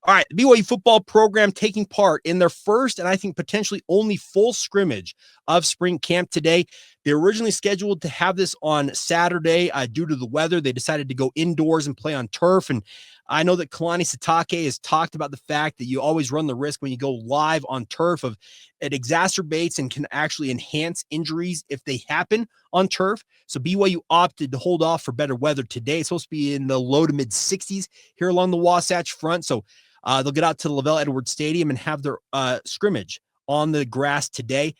All right, the BYU football program taking part in their first and I think potentially only full scrimmage of spring camp today. They were originally scheduled to have this on Saturday due to the weather. They decided to go indoors and play on turf. And I know that Kalani Sitake has talked about the fact that you always run the risk when you go live on turf of it exacerbates and can actually enhance injuries if they happen on turf. So BYU opted to hold off for better weather today. It's supposed to be in the low to mid 60s here along the Wasatch Front. So they'll get out to the Lavelle Edwards Stadium and have their scrimmage on the grass today.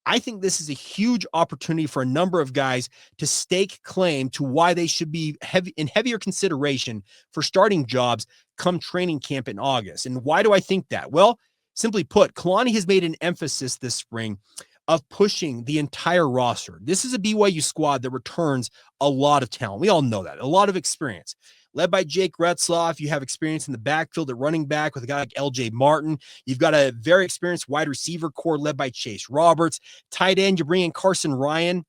I think this is a huge opportunity for a number of guys to stake claim to why they should be heavier consideration for starting jobs come training camp in August. And why do I think that? Well, simply put, Kalani has made an emphasis this spring of pushing the entire roster. This is a BYU squad that returns a lot of talent. We all know that, a lot of experience. Led by Jake Retzloff, you have experience in the backfield at running back with a guy like LJ Martin. You've got a very experienced wide receiver core led by Chase Roberts. Tight end, you bring in Carson Ryan.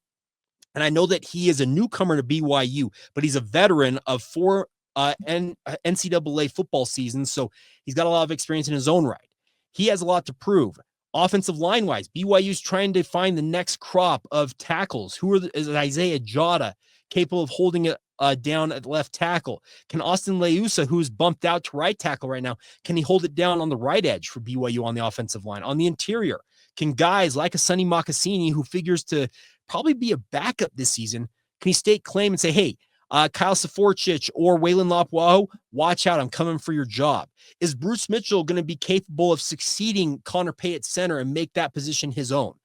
And I know that he is a newcomer to BYU, but he's a veteran of 4 NCAA football seasons, so he's got a lot of experience in his own right. He has a lot to prove. Offensive line-wise, BYU's trying to find the next crop of tackles. Is Isaiah Jota capable of holding it down at left tackle? Can Austin Leusa, who's bumped out to right tackle right now, can he hold it down on the right edge for BYU on the offensive line? On the interior, can guys like a Sonny Mocassini, who figures to probably be a backup this season, can he stake claim and say, hey, Kyle Saforchich or Waylon Lopwao, watch out, I'm coming for your job? Is Bruce Mitchell going to be capable of succeeding Connor Pay at center and make that position his own?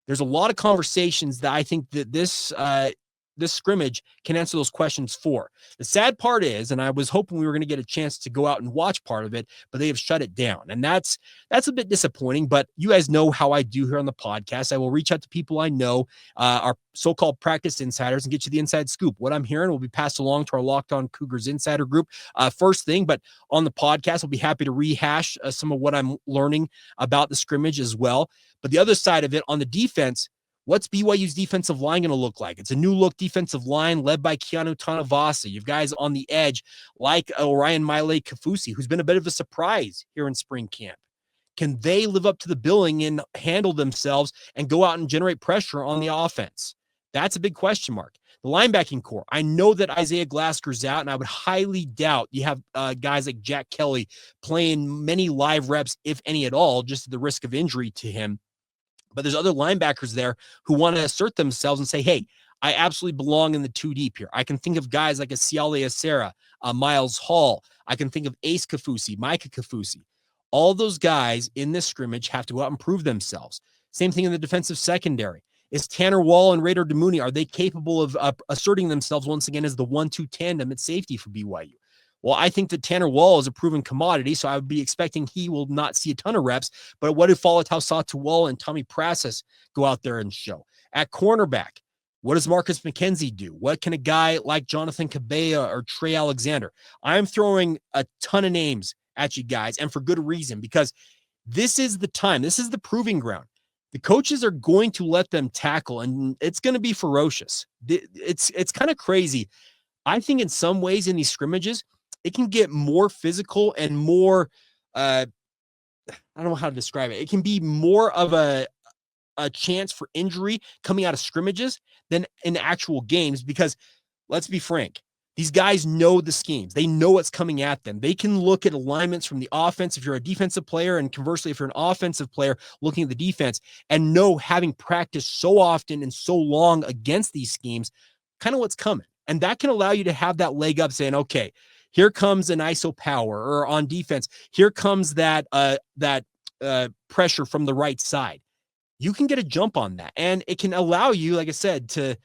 There's a lot of conversations that I think that this scrimmage can answer those questions for. The sad part is, and I was hoping we were going to get a chance to go out and watch part of it, but they have shut it down. And that's a bit disappointing, but you guys know how I do here on the podcast. I will reach out to people I know, our so-called practice insiders, and get you the inside scoop. What I'm hearing will be passed along to our Locked On Cougars insider group first thing, but on the podcast, I'll be happy to rehash some of what I'm learning about the scrimmage as well. But the other side of it, on the defense, what's BYU's defensive line going to look like? It's a new look defensive line led by Keanu Tanavasa. You have guys on the edge like Orion Maile Kafusi, who's been a bit of a surprise here in spring camp. Can they live up to the billing and handle themselves and go out and generate pressure on the offense? That's a big question mark. The linebacking core, I know that Isaiah Glasker's out, and I would highly doubt you have guys like Jack Kelly playing many live reps, if any at all, just at the risk of injury to him. But there's other linebackers there who want to assert themselves and say, hey, I absolutely belong in the 2 deep here. I can think of guys like a Siale Acera, Miles Hall. I can think of Ace Kafusi, Micah Kafusi. All those guys in this scrimmage have to go out and prove themselves. Same thing in the defensive secondary. Is Tanner Wall and Raider Damuni, are they capable of asserting themselves once again as the 1-2 tandem at safety for BYU? Well, I think that Tanner Wall is a proven commodity, so I would be expecting he will not see a ton of reps. But what do Falatau Satuwal and Tommy Prasis go out there and show? At cornerback, what does Marcus McKenzie do? What can a guy like Jonathan Cabella or Trey Alexander? I'm throwing a ton of names at you guys, and for good reason, because this is the time. This is the proving ground. The coaches are going to let them tackle, and it's going to be ferocious. It's kind of crazy. I think in some ways in these scrimmages, it can get more physical and more, I don't know how to describe it. It can be more of a chance for injury coming out of scrimmages than in actual games, because let's be frank, these guys know the schemes. They know what's coming at them. They can look at alignments from the offense if you're a defensive player, and conversely, if you're an offensive player looking at the defense, and know, having practiced so often and so long against these schemes, kind of what's coming. And that can allow you to have that leg up saying, okay, here comes an ISO power, or on defense, here comes that pressure from the right side. You can get a jump on that, and it can allow you, like I said, to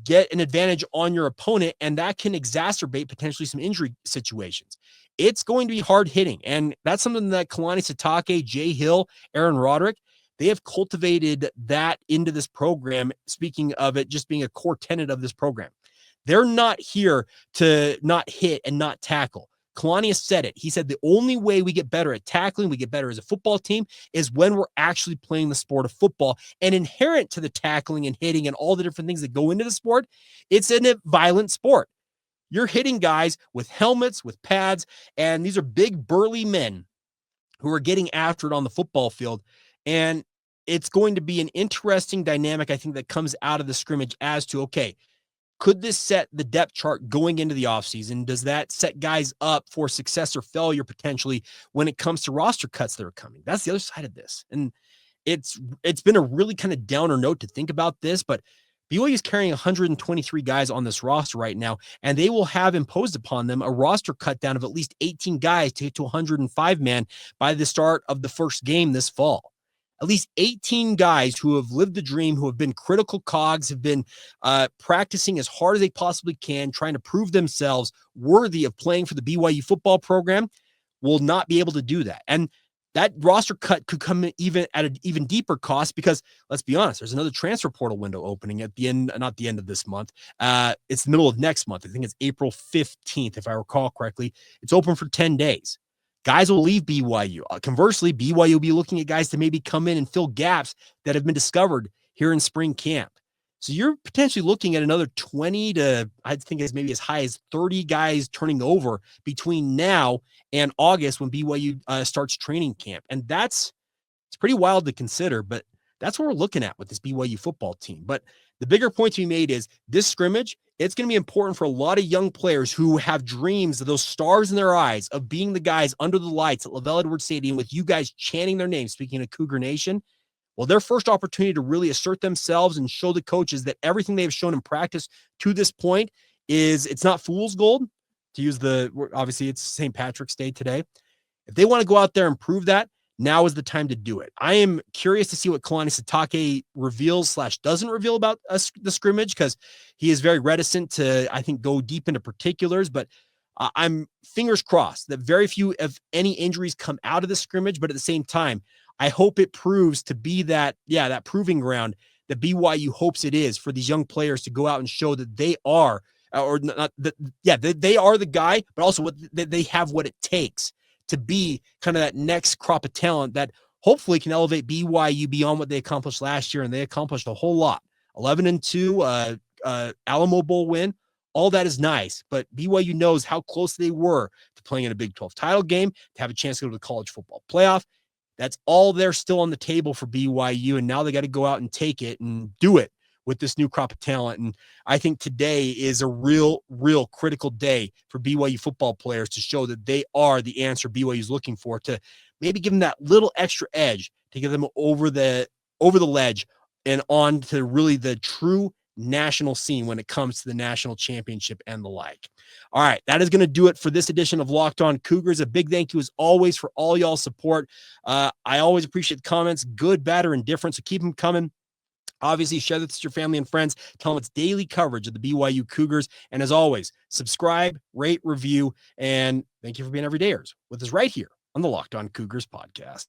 get an advantage on your opponent, and that can exacerbate potentially some injury situations. It's going to be hard hitting, and that's something that Kalani Sitake, Jay Hill, Aaron Roderick, they have cultivated that into this program. Speaking of it just being a core tenet of this program, they're not here to not hit and not tackle. Kalani has said it. He said the only way we get better at tackling, we get better as a football team, is when we're actually playing the sport of football. And inherent to the tackling and hitting and all the different things that go into the sport, it's a violent sport. You're hitting guys with helmets, with pads, and these are big, burly men who are getting after it on the football field. And it's going to be an interesting dynamic, I think, that comes out of the scrimmage as to, okay, could this set the depth chart going into the offseason? Does that set guys up for success or failure potentially when it comes to roster cuts that are coming? That's the other side of this. And it's been a really kind of downer note to think about this, but BYU is carrying 123 guys on this roster right now, and they will have imposed upon them a roster cut down of at least 18 guys to get to 105 man by the start of the first game this fall. At least 18 guys who have lived the dream, who have been critical cogs, have been practicing as hard as they possibly can, trying to prove themselves worthy of playing for the BYU football program, will not be able to do that. And that roster cut could come even at an even deeper cost because, let's be honest, there's another transfer portal window opening at the end, not the end of this month. It's the middle of next month. I think it's April 15th, if I recall correctly. It's open for 10 days. Guys will leave BYU. Conversely, BYU will be looking at guys to maybe come in and fill gaps that have been discovered here in spring camp. So you're potentially looking at another 20 to, I think, as maybe as high as 30 guys turning over between now and August when BYU starts training camp. And it's pretty wild to consider, but that's what we're looking at with this BYU football team. But the bigger point to be made is this scrimmage, it's going to be important for a lot of young players who have dreams of those stars in their eyes of being the guys under the lights at LaVell Edwards Stadium with you guys chanting their names, speaking of Cougar Nation. Well, their first opportunity to really assert themselves and show the coaches that everything they've shown in practice to this point is it's not fool's gold, to use obviously it's St. Patrick's Day today. If they want to go out there and prove that, now is the time to do it. I am curious to see what Kalani Sitake reveals / doesn't reveal about the scrimmage, because he is very reticent to, I think, go deep into particulars, but I'm fingers crossed that very few, if any, injuries come out of the scrimmage, but at the same time, I hope it proves to be that proving ground that BYU hopes it is for these young players to go out and show that they are, they are the guy, but also that they have what it takes to be kind of that next crop of talent that hopefully can elevate BYU beyond what they accomplished last year. And they accomplished a whole lot. 11-2, Alamo Bowl win. All that is nice, but BYU knows how close they were to playing in a Big 12 title game, to have a chance to go to the college football playoff. That's all they're still on the table for BYU, and now they got to go out and take it and do it with this new crop of talent. And I think today is a real critical day for BYU football players to show that they are the answer BYU is looking for, to maybe give them that little extra edge to get them over the ledge and on to really the true national scene when it comes to the national championship and the like. All right, that is going to do it for this edition of Locked On Cougars. A big thank you as always for all y'all's support. I always appreciate the comments, good, bad, or indifferent, so keep them coming. Obviously, share this with your family and friends. Tell them it's daily coverage of the BYU Cougars. And as always, subscribe, rate, review, and thank you for being everydayers with us right here on the Locked On Cougars podcast.